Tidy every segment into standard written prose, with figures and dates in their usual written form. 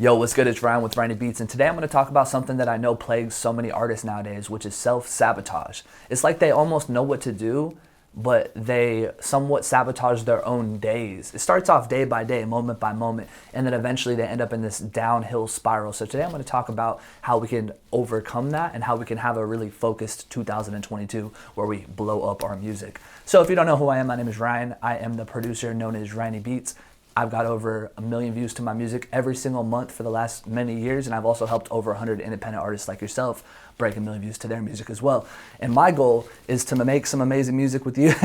Yo, what's good? It's Ryan with Ryini Beats, and today I'm going to talk about something that I know plagues so many artists nowadays, which is self-sabotage. It's like they almost know what to do, but they somewhat sabotage their own days. It starts off day by day, moment by moment, and then eventually they end up in this downhill spiral. So today I'm going to talk about how we can overcome that and how we can have a really focused 2022 where we blow up our music. So if you don't know who I am, my name is Ryan. I am the producer known as Ryini Beats. I've got over 1 million views to my music every single month for the last many years, and I've also helped over 100 independent artists like yourself break 1 million views to their music as well. And my goal is to make some amazing music with you.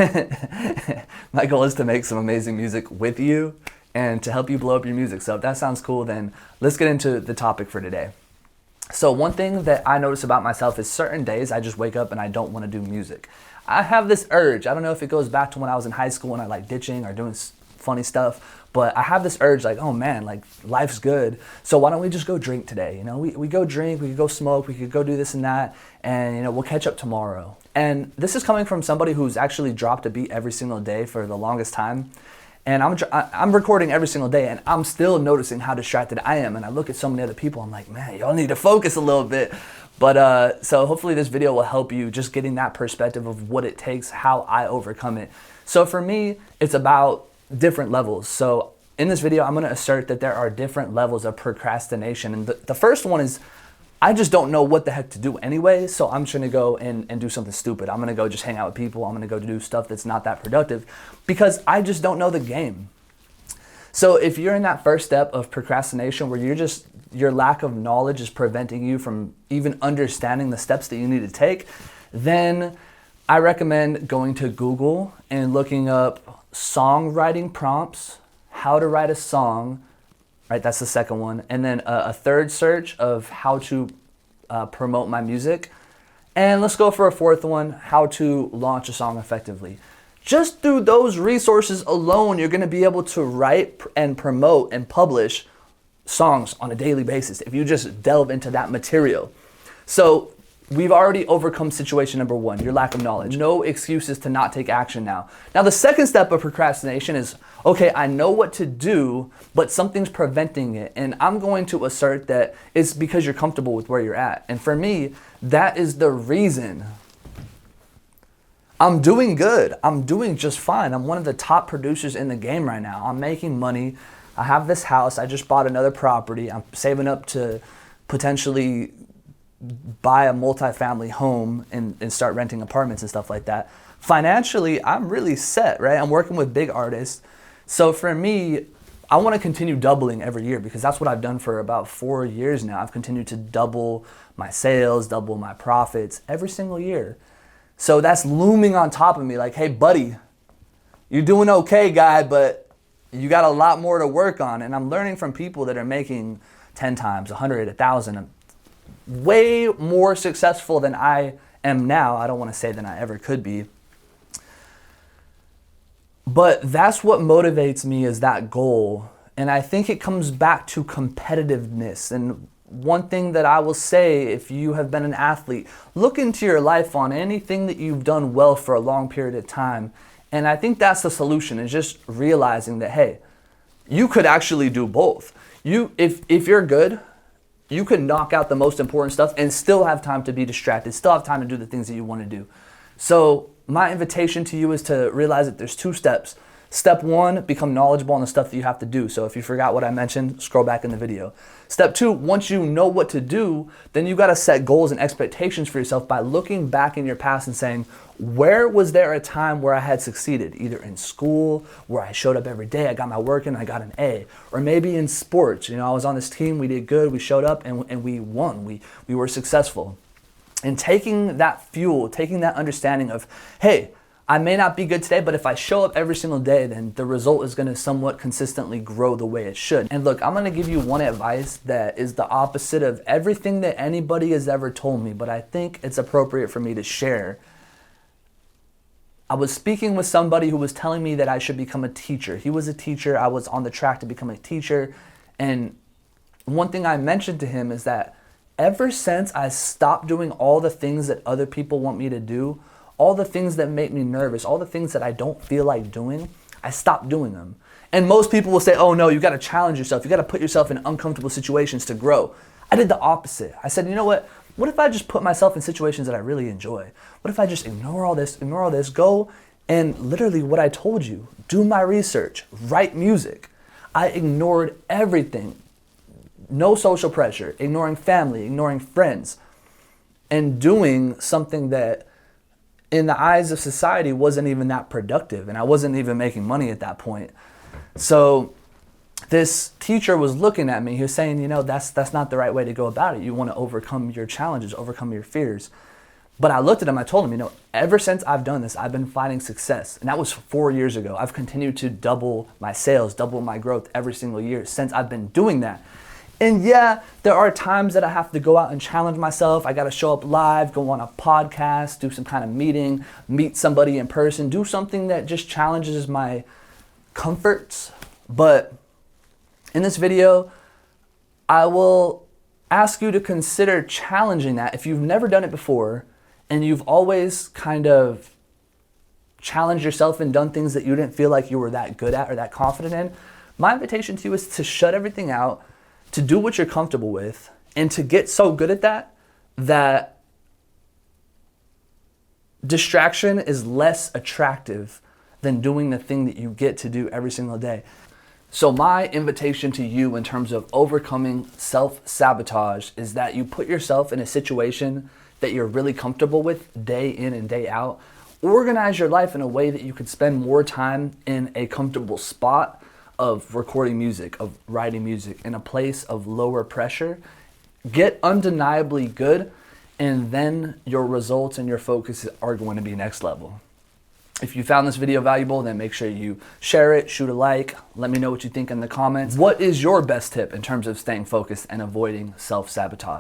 My goal is to make some amazing music with you and to help you blow up your music. So if that sounds cool, then let's get into the topic for today. So one thing that I notice about myself is certain days I just wake up and I don't want to do music. I have this urge. I don't know if it goes back to when I was in high school and I like ditching or doing funny stuff, but I have this urge like, oh man, like life's good, so why don't we just go drink today? You know, we go drink, we could go smoke, we could go do this and that, and you know, we'll catch up tomorrow. And this is coming from somebody who's actually dropped a beat every single day for the longest time. And I'm recording every single day, and I'm still noticing how distracted I am. And I look at so many other people, I'm like, man, y'all need to focus a little bit. But so hopefully this video will help you just getting that perspective of what it takes, how I overcome it. So for me, it's about different levels. So in this video, I'm going to assert that there are different levels of procrastination. And the first one is, I just don't know what the heck to do anyway, so I'm just going to go and do something stupid. I'm going to go just hang out with people. I'm going to go do stuff that's not that productive because I just don't know the game. So if you're in that first step of procrastination where your lack of knowledge is preventing you from even understanding the steps that you need to take, then I recommend going to Google and looking up songwriting prompts, how to write a song, right? That's the second one. And then a third search of how to promote my music. And let's go for a fourth one, how to launch a song effectively. Just through those resources alone, you're going to be able to write and promote and publish songs on a daily basis if you just delve into that material. So we've already overcome situation number one, your lack of knowledge. No excuses to not take action now. Now, the second step of procrastination is, okay, I know what to do, but something's preventing it. And I'm going to assert that it's because you're comfortable with where you're at. And for me, that is the reason. I'm doing good. I'm doing just fine. I'm one of the top producers in the game right now. I'm making money. I have this house. I just bought another property. I'm saving up to potentially buy a multi-family home and start renting apartments and stuff like that. Financially, I'm really set, right? I'm working with big artists. So for me, I want to continue doubling every year because that's what I've done for about 4 years now. I've continued to double my sales, double my profits every single year. So that's looming on top of me like, hey, buddy, you're doing okay, guy, but you got a lot more to work on. And I'm learning from people that are making 10 times, 100, 1,000, way more successful than I am now. I don't want to say than I ever could be. But that's what motivates me is that goal. And I think it comes back to competitiveness. And one thing that I will say, if you have been an athlete, look into your life on anything that you've done well for a long period of time. And I think that's the solution, is just realizing that, hey, you could actually do both. If you're good, you can knock out the most important stuff and still have time to be distracted, still have time to do the things that you want to do. So my invitation to you is to realize that there's 2 steps. Step 1, become knowledgeable on the stuff that you have to do. So if you forgot what I mentioned, scroll back in the video. Step 2, once you know what to do, then you got to set goals and expectations for yourself by looking back in your past and saying, where was there a time where I had succeeded? Either in school, where I showed up every day, I got my work in, I got an A. Or maybe in sports, I was on this team, we did good, we showed up and we won, we were successful. And taking that fuel, taking that understanding of, hey, I may not be good today, but if I show up every single day, then the result is going to somewhat consistently grow the way it should. And look, I'm going to give you one advice that is the opposite of everything that anybody has ever told me, but I think it's appropriate for me to share. I was speaking with somebody who was telling me that I should become a teacher. He was a teacher. I was on the track to become a teacher. And one thing I mentioned to him is that ever since I stopped doing all the things that other people want me to do, all the things that make me nervous, all the things that I don't feel like doing, I stopped doing them. And most people will say, oh no, you gotta challenge yourself. You gotta put yourself in uncomfortable situations to grow. I did the opposite. I said, you know what? What if I just put myself in situations that I really enjoy? What if I just ignore all this, go and literally what I told you, do my research, write music. I ignored everything. No social pressure, ignoring family, ignoring friends, and doing something that in the eyes of society wasn't even that productive, and I wasn't even making money at that point. So this teacher was looking at me. He was saying, you know, that's not the right way to go about it. You want to overcome your challenges, overcome your fears. But I looked at him, I told him, you know, ever since I've done this, I've been finding success. And that was 4 years ago. I've continued to double my sales, double my growth every single year since I've been doing that. And yeah, there are times that I have to go out and challenge myself. I got to show up live, go on a podcast, do some kind of meeting, meet somebody in person, do something that just challenges my comforts. But in this video, I will ask you to consider challenging that. If you've never done it before and you've always kind of challenged yourself and done things that you didn't feel like you were that good at or that confident in, my invitation to you is to shut everything out, to do what you're comfortable with, and to get so good at that distraction is less attractive than doing the thing that you get to do every single day. So my invitation to you in terms of overcoming self-sabotage is that you put yourself in a situation that you're really comfortable with day in and day out. Organize your life in a way that you could spend more time in a comfortable spot of recording music, of writing music, in a place of lower pressure. Get undeniably good, and then your results and your focus are going to be next level. If you found this video valuable, then make sure you share it, shoot a like, let me know what you think in the comments. What is your best tip in terms of staying focused and avoiding self-sabotage?